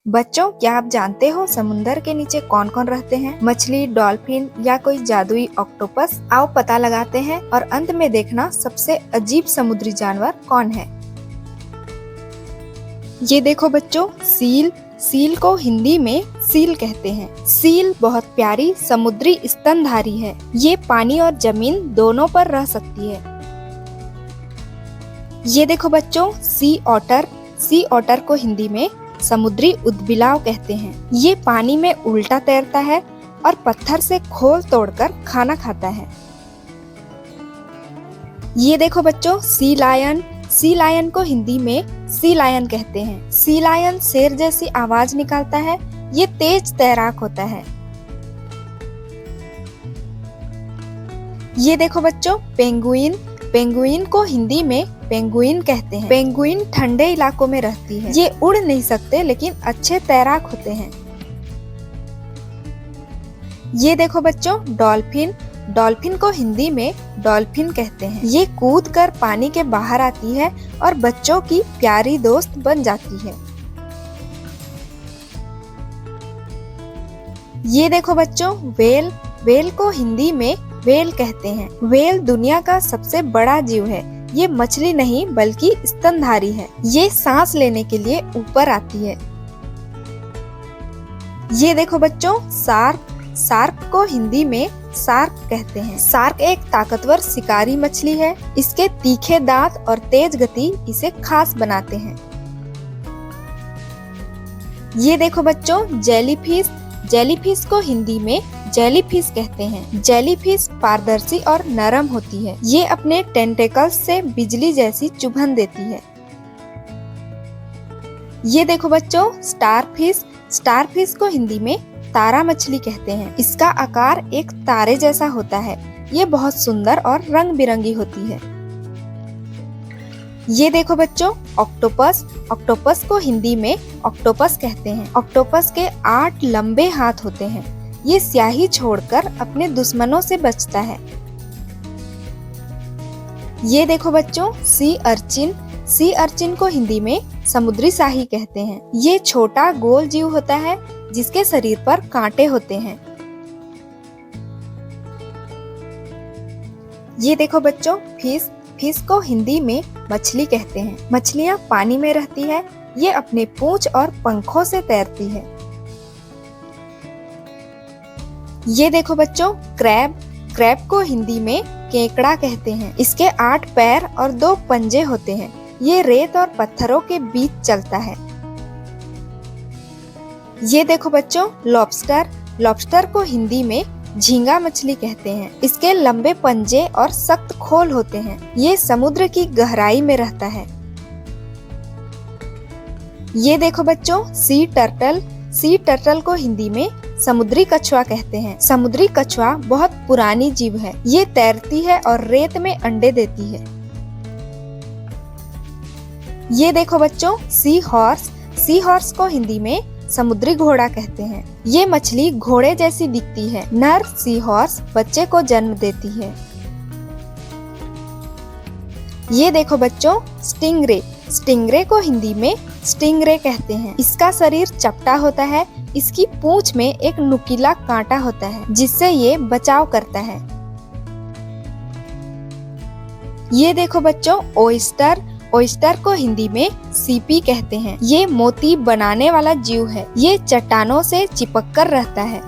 बच्चों, क्या आप जानते हो समुंदर के नीचे कौन कौन रहते हैं? मछली, डॉल्फिन या कोई जादुई ऑक्टोपस? आओ पता लगाते हैं और अंत में देखना सबसे अजीब समुद्री जानवर कौन है। ये देखो बच्चों, सील। सील को हिंदी में सील कहते हैं। सील बहुत प्यारी समुद्री स्तनधारी है। ये पानी और जमीन दोनों पर रह सकती है। ये देखो बच्चों, सी ऑटर। सी ऑटर को हिंदी में समुद्री उदबिलाव कहते हैं। ये पानी में उल्टा तैरता है और पत्थर से खोल तोड़कर खाना खाता है। ये देखो बच्चों, सी लायन। सी लायन को हिंदी में सी लायन कहते हैं। सी लायन शेर जैसी आवाज निकालता है। ये तेज तैराक होता है। ये देखो बच्चों, पेंगुइन। पेंगुइन को हिंदी में पेंगुइन कहते हैं। पेंगुइन ठंडे इलाकों में रहती है। ये उड़ नहीं सकते लेकिन अच्छे तैराक होते हैं। ये देखो बच्चों, डॉल्फिन। डॉल्फिन को हिंदी में डॉल्फिन कहते हैं। ये कूद कर पानी के बाहर आती है और बच्चों की प्यारी दोस्त बन जाती है। ये देखो बच्चों, व्हेल। व्हेल को हिंदी में व्हेल कहते हैं। व्हेल दुनिया का सबसे बड़ा जीव है। ये मछली नहीं बल्कि स्तनधारी है। ये सांस लेने के लिए ऊपर आती है। ये देखो बच्चों, शार्क। शार्क को हिंदी में शार्क कहते हैं। शार्क एक ताकतवर शिकारी मछली है। इसके तीखे दांत और तेज गति इसे खास बनाते हैं। ये देखो बच्चों, जेलीफिश। जेलीफिश को हिंदी में जेलीफिश कहते हैं। जेलीफिश पारदर्शी और नरम होती है। ये अपने टेंटेकल्स से बिजली जैसी चुभन देती है। ये देखो बच्चों, स्टारफिश। स्टारफिश को हिंदी में तारा मछली कहते हैं। इसका आकार एक तारे जैसा होता है। ये बहुत सुंदर और रंग बिरंगी होती है। ये देखो बच्चों, ऑक्टोपस। ऑक्टोपस को हिंदी में ऑक्टोपस कहते हैं। ऑक्टोपस के 8 लंबे हाथ होते हैं। ये स्याही छोड़कर अपने दुश्मनों से बचता है। ये देखो बच्चों, सी अर्चिन। सी अर्चिन को हिंदी में समुद्री साही कहते हैं। ये छोटा गोल जीव होता है जिसके शरीर पर कांटे होते हैं। ये देखो बच्चों, फिश। फिश को हिंदी में मछली कहते हैं। मछलियाँ पानी में रहती है। ये अपने पूंछ और पंखों से तैरती है। ये देखो बच्चों, क्रैब। क्रैब को हिंदी में केकड़ा कहते हैं। इसके 8 पैर और 2 पंजे होते हैं। ये रेत और पत्थरों के बीच चलता है। ये देखो बच्चों, लॉबस्टर। लॉबस्टर को हिंदी में झींगा मछली कहते हैं। इसके लंबे पंजे और सख्त खोल होते हैं। ये समुद्र की गहराई में रहता है। ये देखो बच्चों, सी टर्टल। सी टर्टल को हिंदी में समुद्री कछुआ कहते हैं। समुद्री कछुआ बहुत पुरानी जीव है। ये तैरती है और रेत में अंडे देती है। ये देखो बच्चों, सी हॉर्स। सी हॉर्स को हिंदी में समुद्री घोड़ा कहते हैं। ये मछली घोड़े जैसी दिखती है। नर सी हॉर्स बच्चे को जन्म देती है। ये देखो बच्चों, स्टिंगरे। स्टिंगरे को हिंदी में स्टिंगरे कहते हैं। इसका शरीर चपटा होता है। इसकी पूंछ में एक नुकीला कांटा होता है जिससे ये बचाव करता है। ये देखो बच्चों, ओयस्टर। ओयस्टर को हिंदी में सीपी कहते हैं। ये मोती बनाने वाला जीव है। ये चट्टानों से चिपक कर रहता है।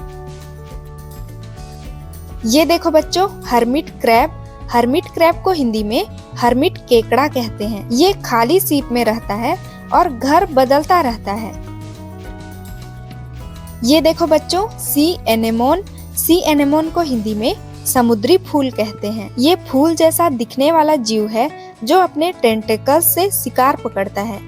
ये देखो बच्चों, हर्मिट क्रैब। हर्मिट क्रैब को हिंदी में हर्मिट केकड़ा कहते हैं। ये खाली सीप में रहता है और घर बदलता रहता है। ये देखो बच्चों, सी एनेमोन। सी एनेमोन को हिंदी में समुद्री फूल कहते हैं। ये फूल जैसा दिखने वाला जीव है जो अपने टेंटेकल्स से शिकार पकड़ता है।